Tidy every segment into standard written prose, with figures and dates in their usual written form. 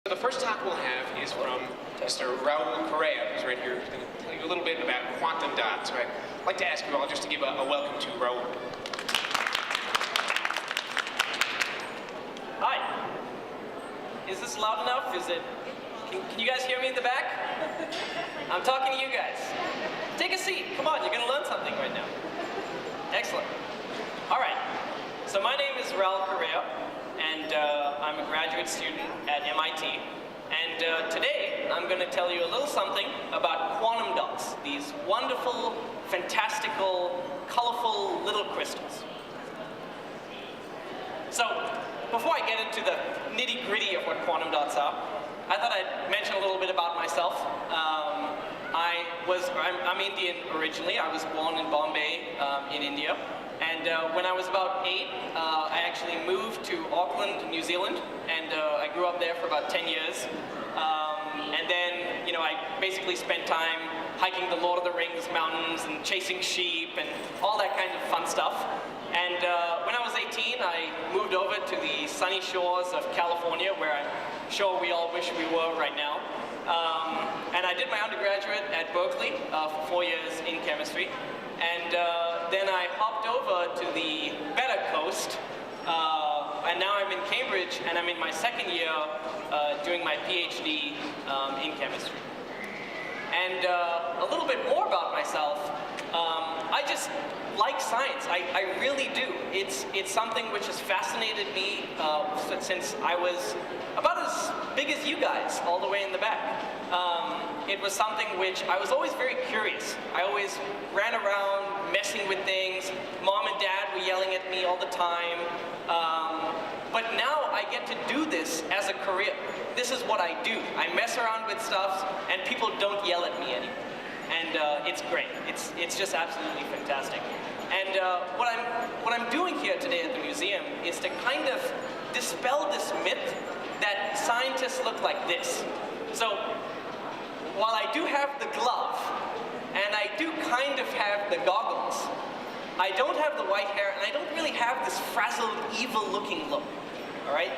The first talk we'll have is from Mr. Raul Correa, who's right here. He's going to tell you a little bit about quantum dots. So I'd like to ask you all just to give a welcome to Raul. Hi. Is this loud enough? Is it? Can you guys hear me in the back? I'm talking to you guys. Take a seat. Come on, you're going to learn something right now. Excellent. All right. So my name is Raul Correa, and I'm a graduate student at MIT. And today, I'm going to tell you a little something about quantum dots, these wonderful, fantastical, colorful little crystals. So, before I get into the nitty-gritty of what quantum dots are, I thought I'd mention a little bit about myself. I'm Indian originally. I was born in Bombay, in India. And when I was about 8, I actually moved to Auckland, New Zealand, and I grew up there for about 10 years. And then, I basically spent time hiking the Lord of the Rings mountains and chasing sheep and all that kind of fun stuff. And when I was 18, I moved over to the sunny shores of California, where I'm sure we all wish we were right now. And I did my undergraduate at Berkeley for 4 years in chemistry. And then I hopped over to the better coast, and now I'm in Cambridge, and I'm in my second year doing my PhD in chemistry. And a little bit more about myself, I just like science. I really do. It's something which has fascinated me since I was about as big as you guys, all the way in the back. It was something which I was always very curious. I always ran around messing with things. Mom and Dad were yelling at me all the time. But now I get to do this as a career. This is what I do. I mess around with stuff, and people don't yell at me anymore. And it's great. It's just absolutely fantastic. And what I'm doing here today at the museum is to kind of dispel this myth that scientists look like this. So while I do have the glove, and I do kind of have the goggles, I don't have the white hair, and I don't really have this frazzled, evil-looking look, all right?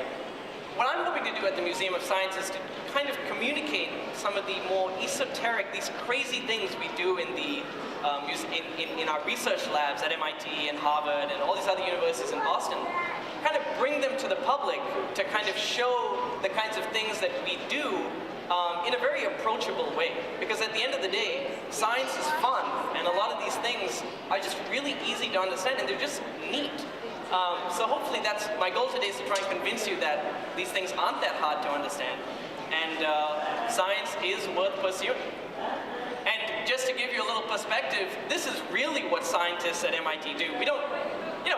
What I'm hoping to do at the Museum of Science is to kind of communicate some of the more esoteric, these crazy things we do in the in our research labs at MIT and Harvard and all these other universities in Boston, kind of bring them to the public to kind of show the kinds of things that we do in a very approachable way. Because at the end of the day, science is fun, and a lot of these things are just really easy to understand, and they're just neat. So hopefully that's my goal today, is to try and convince you that these things aren't that hard to understand, and science is worth pursuing. And just to give you a little perspective, this is really what scientists at MIT do. We don't,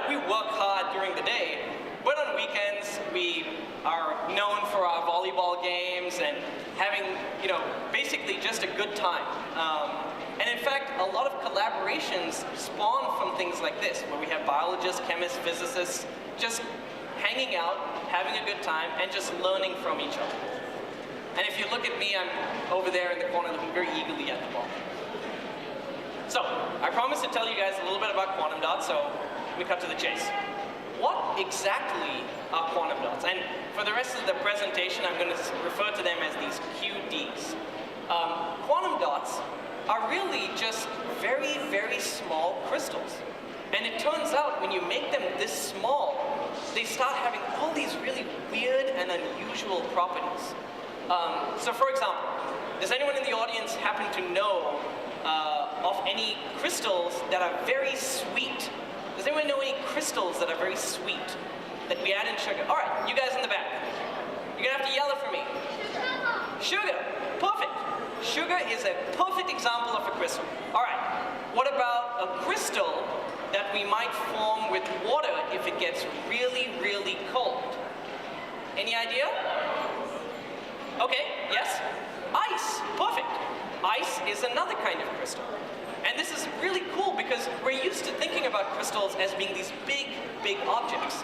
we work hard during the day, but on weekends we are known for our volleyball games and having, basically just a good time. And in fact, a lot of collaborations spawn from things like this, where we have biologists, chemists, physicists, just hanging out, having a good time, and just learning from each other. And if you look at me, I'm over there in the corner looking very eagerly at the ball. So, I promised to tell you guys a little bit about quantum dots, so we cut to the chase. What exactly are quantum dots? And for the rest of the presentation, I'm going to refer to them as these QDs. Quantum dots are really just very, very small crystals. And it turns out when you make them this small, they start having all these really weird and unusual properties. So for example, does anyone in the audience happen to know of any crystals that are very sweet? Does anyone know any crystals that are very sweet that we add in sugar? All right, you guys in the back. You're gonna have to yell it for me. Sugar, perfect. Sugar is a perfect example of a crystal. All right, what about a crystal that we might form with water if it gets really, really cold? Any idea? Okay, yes? Ice, perfect. Ice is another kind of crystal. And this is really cool because we're used to thinking about crystals as being these big, big objects.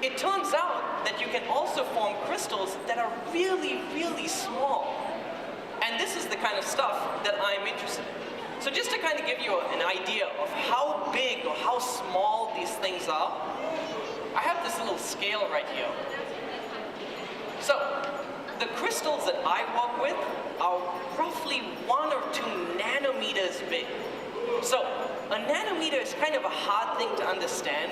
It turns out that you can also form crystals that are really, really small. And this is the kind of stuff that I'm interested in. So just to kind of give you an idea of how big or how small these things are, I have this little scale right here. So the crystals that I work with are roughly 1 or 2 nanometers big. So a nanometer is kind of a hard thing to understand,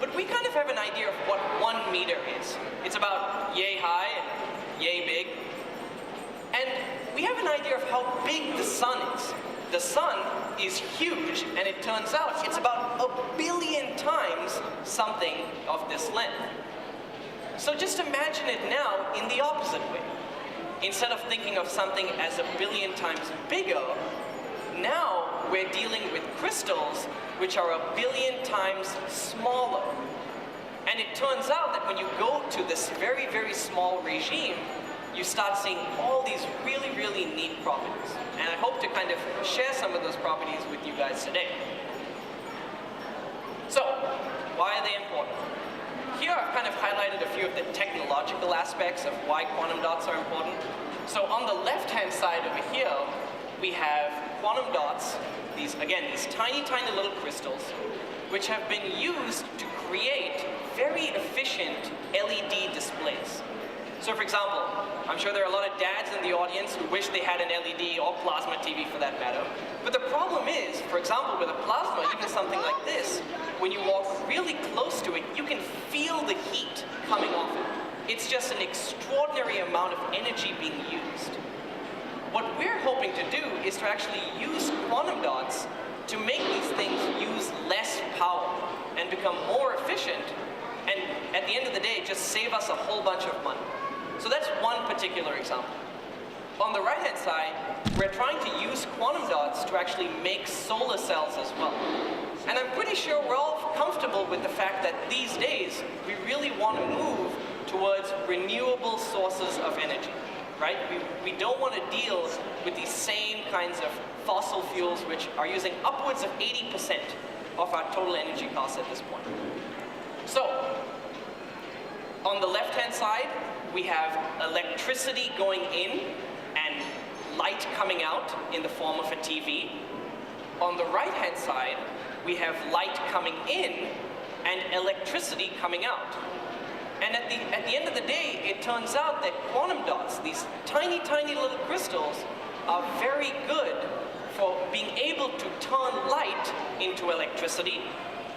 but we kind of have an idea of what 1 meter is. It's about yay high and yay big. And we have an idea of how big the sun is. The sun is huge, and it turns out it's about 1 billion times something of this length. So just imagine it now in the opposite way. Instead of thinking of something as 1 billion times bigger, now we're dealing with crystals which are 1 billion times smaller. And it turns out that when you go to this very, very small regime, you start seeing all these really, really neat properties. And I hope to kind of share some of those properties with you guys today. So, why are they important? Here I've kind of highlighted a few of the technological aspects of why quantum dots are important. So on the left-hand side over here, we have quantum dots, these tiny, tiny little crystals, which have been used to create very efficient LED displays. So for example, I'm sure there are a lot of dads in the audience who wish they had an LED or plasma TV for that matter. But the problem is, for example, with a plasma, even something like this, when you walk really close to it, you can feel the heat coming off it. It's just an extraordinary amount of energy being used. What we're hoping to do is to actually use quantum dots to make these things use less power and become more efficient, and at the end of the day, just save us a whole bunch of money. So that's one particular example. On the right-hand side, we're trying to use quantum dots to actually make solar cells as well. And I'm pretty sure we're all comfortable with the fact that these days, we really want to move towards renewable sources of energy, right? We don't want to deal with these same kinds of fossil fuels which are using upwards of 80% of our total energy costs at this point. So, on the left-hand side, we have electricity going in and light coming out in the form of a TV. On the right-hand side, we have light coming in and electricity coming out. And at the end of the day, it turns out that quantum dots, these tiny, tiny little crystals, are very good for being able to turn light into electricity,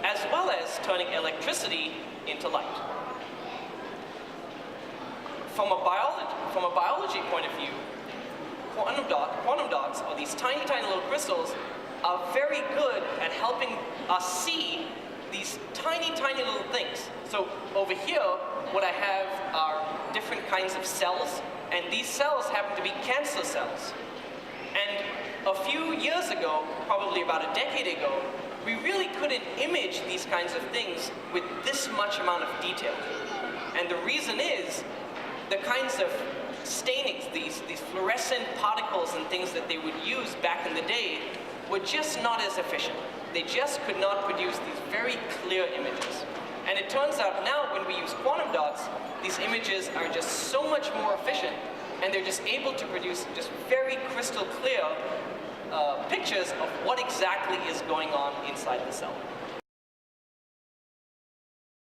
as well as turning electricity into light. From a biology point of view, quantum dots, or these tiny, tiny little crystals, are very good at helping us see these tiny, tiny little things. So over here, what I have are different kinds of cells, and these cells happen to be cancer cells. And a few years ago, probably about a decade ago, we really couldn't image these kinds of things with this much amount of detail. And the reason is, the kinds of stainings, these fluorescent particles and things that they would use back in the day were just not as efficient. They just could not produce these very clear images. And it turns out now when we use quantum dots, these images are just so much more efficient, and they're just able to produce just very crystal clear pictures of what exactly is going on inside the cell.